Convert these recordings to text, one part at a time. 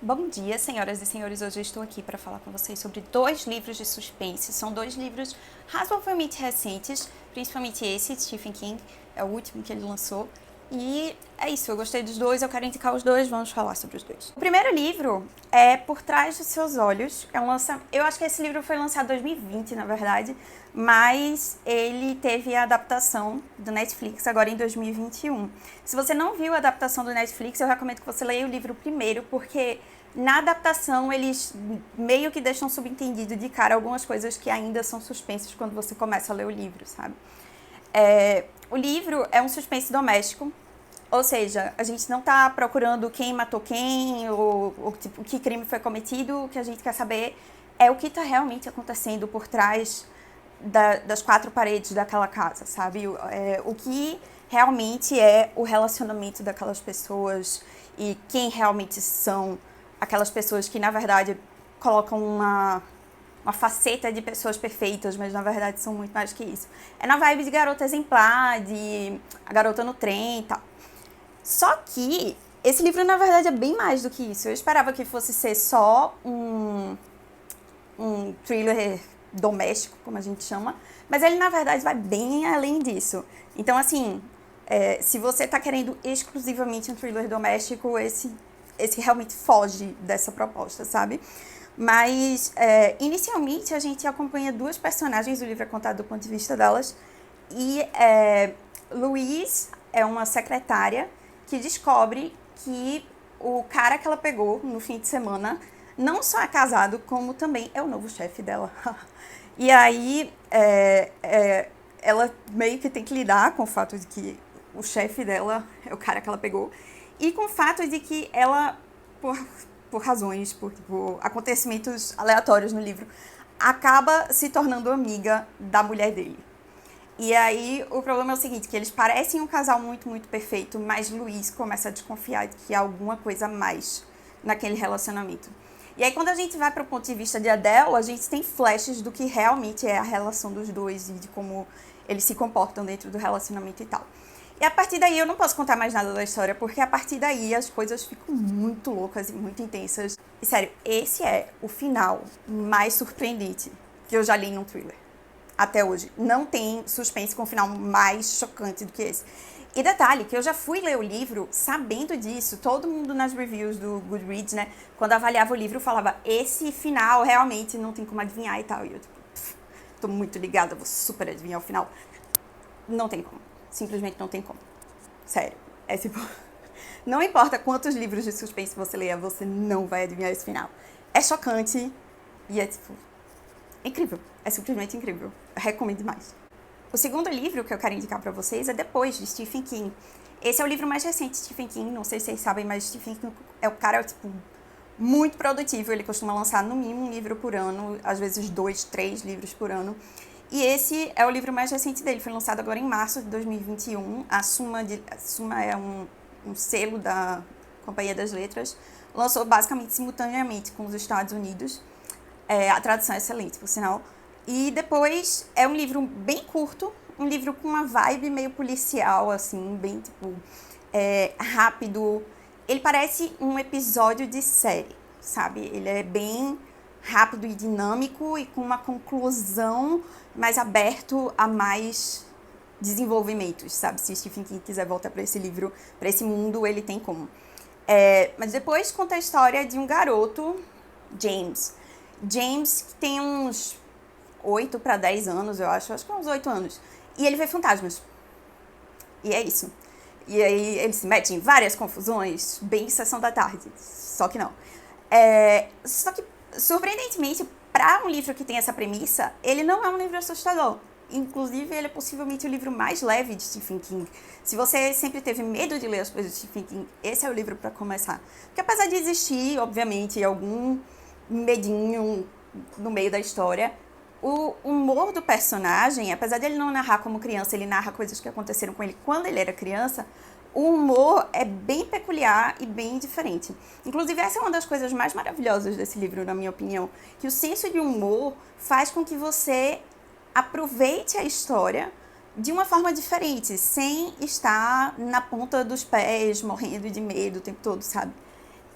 Bom dia, senhoras e senhores. Hoje eu estou aqui para falar com vocês sobre dois livros de suspense. São dois livros razoavelmente recentes, principalmente esse, Stephen King, é o último que ele lançou. E é isso, eu gostei dos dois, eu quero indicar os dois, vamos falar sobre os dois. O primeiro livro é Por Trás dos Seus Olhos. Eu acho que esse livro foi lançado em 2020, na verdade, mas ele teve a adaptação do Netflix agora em 2021. Se você não viu a adaptação do Netflix, eu recomendo que você leia o livro primeiro, porque na adaptação eles meio que deixam subentendido de cara algumas coisas que ainda são suspensas quando você começa a ler o livro, sabe? O livro é um suspense doméstico, ou seja, a gente não está procurando quem matou quem, ou tipo, que crime foi cometido. O que a gente quer saber é o que está realmente acontecendo por trás das quatro paredes daquela casa, sabe? O que realmente é o relacionamento daquelas pessoas e quem realmente são aquelas pessoas que, na verdade, colocam uma faceta de pessoas perfeitas, mas na verdade são muito mais que isso. É na vibe de Garota Exemplar, de A Garota no Trem e tal. Só que esse livro, na verdade, é bem mais do que isso. Eu esperava que fosse ser só um thriller doméstico, como a gente chama, mas ele, na verdade, vai bem além disso. Então, assim, se você tá querendo exclusivamente um thriller doméstico, esse realmente foge dessa proposta, sabe? Mas, inicialmente, a gente acompanha duas personagens, o livro é contado do ponto de vista delas, e Louise é uma secretária que descobre que o cara que ela pegou no fim de semana não só é casado, como também é o novo chefe dela. E aí, ela meio que tem que lidar com o fato de que o chefe dela é o cara que ela pegou, e com o fato de que ela, por razões, por acontecimentos aleatórios no livro, acaba se tornando amiga da mulher dele. E aí, o problema é o seguinte, que eles parecem um casal muito, muito perfeito, mas Luiz começa a desconfiar de que há alguma coisa a mais naquele relacionamento. E aí, quando a gente vai para o ponto de vista de Adele, a gente tem flashes do que realmente é a relação dos dois e de como eles se comportam dentro do relacionamento e tal. E a partir daí, eu não posso contar mais nada da história, porque a partir daí as coisas ficam muito loucas e muito intensas. E sério, esse é o final mais surpreendente que eu já li em um thriller. Até hoje. Não tem suspense com um final mais chocante do que esse. E detalhe, que eu já fui ler o livro sabendo disso. Todo mundo nas reviews do Goodreads, né, quando avaliava o livro, falava, esse final realmente não tem como adivinhar e tal. E eu, tipo, tô muito ligada, vou super adivinhar o final. Não tem como. Simplesmente não tem como. Sério. É tipo... Não importa quantos livros de suspense você leia, você não vai adivinhar esse final. É chocante e é, tipo... incrível. É simplesmente incrível. Eu recomendo demais. O segundo livro que eu quero indicar pra vocês é Depois, de Stephen King. Esse é o livro mais recente de Stephen King. Não sei se vocês sabem, mas Stephen King é o cara, tipo, muito produtivo. Ele costuma lançar no mínimo um livro por ano, às vezes 2, 3 livros por ano. E esse é o livro mais recente dele. Foi lançado agora em março de 2021. A Suma é um selo da Companhia das Letras. Lançou basicamente simultaneamente com os Estados Unidos. A tradução é excelente, por sinal. E depois é um livro bem curto, um livro com uma vibe meio policial, assim, bem, tipo, rápido. Ele parece um episódio de série, sabe? Ele é bem rápido e dinâmico e com uma conclusão mais aberto a mais desenvolvimentos, sabe? Se Stephen King quiser voltar para esse livro, para esse mundo, ele tem como. Mas depois conta a história de um garoto, James, que tem uns 8 para 10 anos, eu acho que uns 8 anos. E ele vê fantasmas. E é isso. E aí ele se mete em várias confusões, bem sessão da tarde. Só que não. Só que, surpreendentemente, para um livro que tem essa premissa, ele não é um livro assustador. Inclusive, ele é possivelmente o livro mais leve de Stephen King. Se você sempre teve medo de ler as coisas de Stephen King, esse é o livro para começar. Porque apesar de existir, obviamente, algum medinho no meio da história, o humor do personagem, apesar de ele não narrar como criança, ele narra coisas que aconteceram com ele quando ele era criança, o humor é bem peculiar e bem diferente. Inclusive, essa é uma das coisas mais maravilhosas desse livro, na minha opinião, que o senso de humor faz com que você aproveite a história de uma forma diferente, sem estar na ponta dos pés, morrendo de medo o tempo todo, sabe?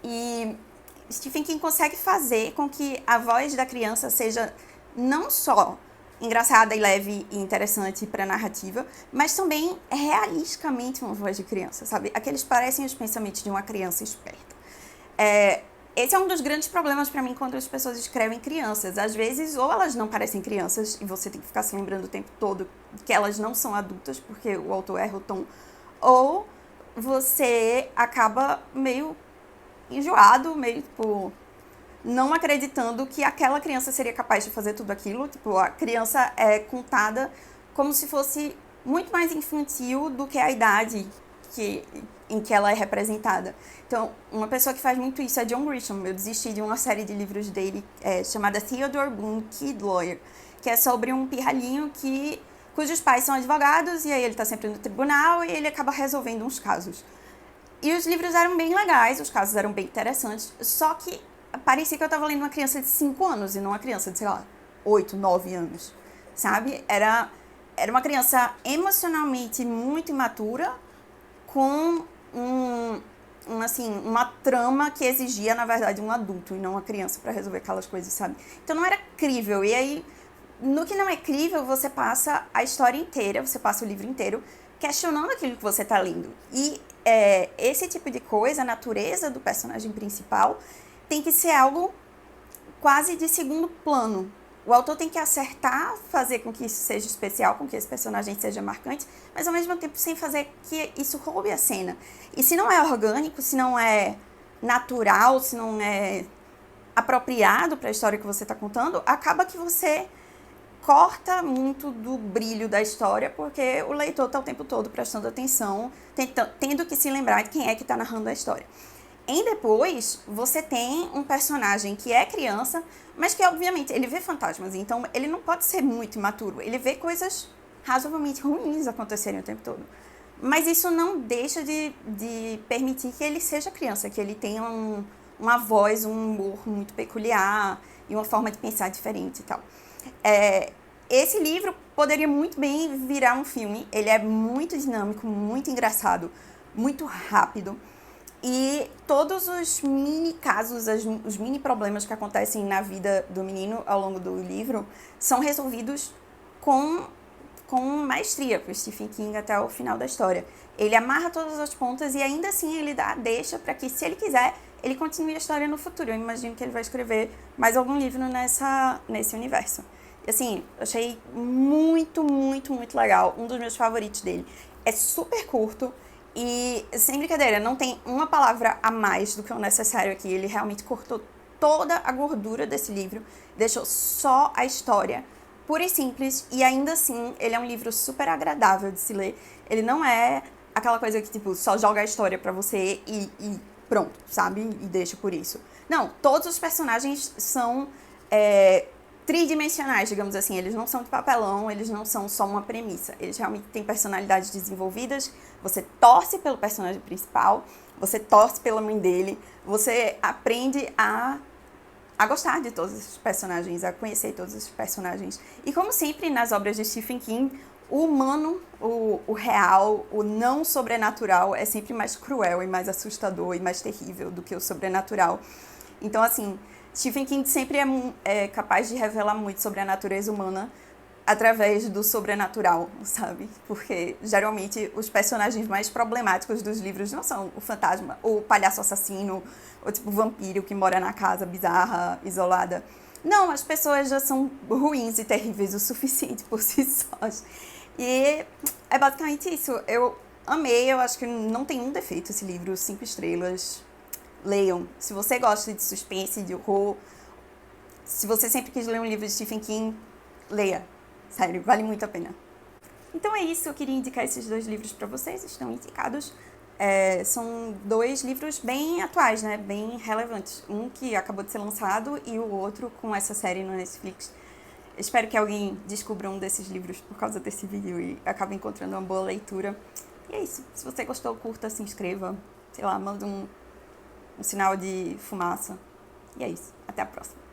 E Stephen King consegue fazer com que a voz da criança seja não só engraçada e leve e interessante para a narrativa, mas também realisticamente uma voz de criança, sabe? Aqueles parecem os pensamentos de uma criança esperta. Esse é um dos grandes problemas para mim quando as pessoas escrevem crianças. Às vezes, ou elas não parecem crianças e você tem que ficar se lembrando o tempo todo que elas não são adultas porque o autor erra o tom, ou você acaba meio enjoado, meio, tipo, não acreditando que aquela criança seria capaz de fazer tudo aquilo. Tipo, a criança é contada como se fosse muito mais infantil do que a idade em que ela é representada. Então, uma pessoa que faz muito isso é John Grisham. Eu desisti de uma série de livros dele chamada Theodore Boone Kid Lawyer, que é sobre um pirralhinho cujos pais são advogados, e aí ele está sempre no tribunal e ele acaba resolvendo uns casos. E os livros eram bem legais, os casos eram bem interessantes, só que parecia que eu estava lendo uma criança de 5 anos e não uma criança de, sei lá, 8, 9 anos, sabe? Era uma criança emocionalmente muito imatura, com uma trama que exigia, na verdade, um adulto e não uma criança para resolver aquelas coisas, sabe? Então não era crível. E aí, no que não é crível, você passa a história inteira, você passa o livro inteiro questionando aquilo que você está lendo. E esse tipo de coisa, a natureza do personagem principal, tem que ser algo quase de segundo plano. O autor tem que acertar, fazer com que isso seja especial, com que esse personagem seja marcante, mas ao mesmo tempo sem fazer que isso roube a cena. E se não é orgânico, se não é natural, se não é apropriado para a história que você está contando, acaba que você corta muito do brilho da história, porque o leitor está o tempo todo prestando atenção, tendo que se lembrar de quem é que está narrando a história. Em Depois, você tem um personagem que é criança, mas que, obviamente, ele vê fantasmas. Então, ele não pode ser muito imaturo. Ele vê coisas razoavelmente ruins acontecerem o tempo todo. Mas isso não deixa de permitir que ele seja criança, que ele tenha uma voz, um humor muito peculiar e uma forma de pensar diferente e tal. Esse livro poderia muito bem virar um filme. Ele é muito dinâmico, muito engraçado, muito rápido. E todos os mini casos, os mini problemas que acontecem na vida do menino ao longo do livro são resolvidos com maestria por Stephen King até o final da história. Ele amarra todas as pontas e ainda assim ele deixa para que, se ele quiser, ele continue a história no futuro. Eu imagino que ele vai escrever mais algum livro nesse universo. E assim, eu achei muito, muito, muito legal. Um dos meus favoritos dele. É super curto. E, sem brincadeira, não tem uma palavra a mais do que o necessário aqui. Ele realmente cortou toda a gordura desse livro, deixou só a história, pura e simples, e ainda assim, ele é um livro super agradável de se ler. Ele não é aquela coisa que, tipo, só joga a história pra você e pronto, sabe? E deixa por isso. Não, todos os personagens são tridimensionais, digamos assim. Eles não são de papelão, eles não são só uma premissa. Eles realmente têm personalidades desenvolvidas. Você torce pelo personagem principal, você torce pela mãe dele, você aprende a gostar de todos esses personagens, a conhecer todos esses personagens. E como sempre nas obras de Stephen King, o humano, o real, o não sobrenatural é sempre mais cruel e mais assustador e mais terrível do que o sobrenatural. Então, assim, Stephen King sempre é capaz de revelar muito sobre a natureza humana através do sobrenatural, sabe? Porque, geralmente, os personagens mais problemáticos dos livros não são o fantasma, o palhaço assassino, ou tipo o vampiro que mora na casa bizarra, isolada. Não, as pessoas já são ruins e terríveis o suficiente por si sós. E é basicamente isso. Eu amei, eu acho que não tem um defeito esse livro, 5 estrelas. Leiam. Se você gosta de suspense, de horror, se você sempre quis ler um livro de Stephen King, leia. Sério, vale muito a pena. Então é isso, eu queria indicar esses 2 livros para vocês, estão indicados. São 2 livros bem atuais, né? Bem relevantes. Um que acabou de ser lançado e o outro com essa série no Netflix. Espero que alguém descubra um desses livros por causa desse vídeo e acabe encontrando uma boa leitura. E é isso. Se você gostou, curta, se inscreva. Sei lá, manda um sinal de fumaça. E é isso. Até a próxima.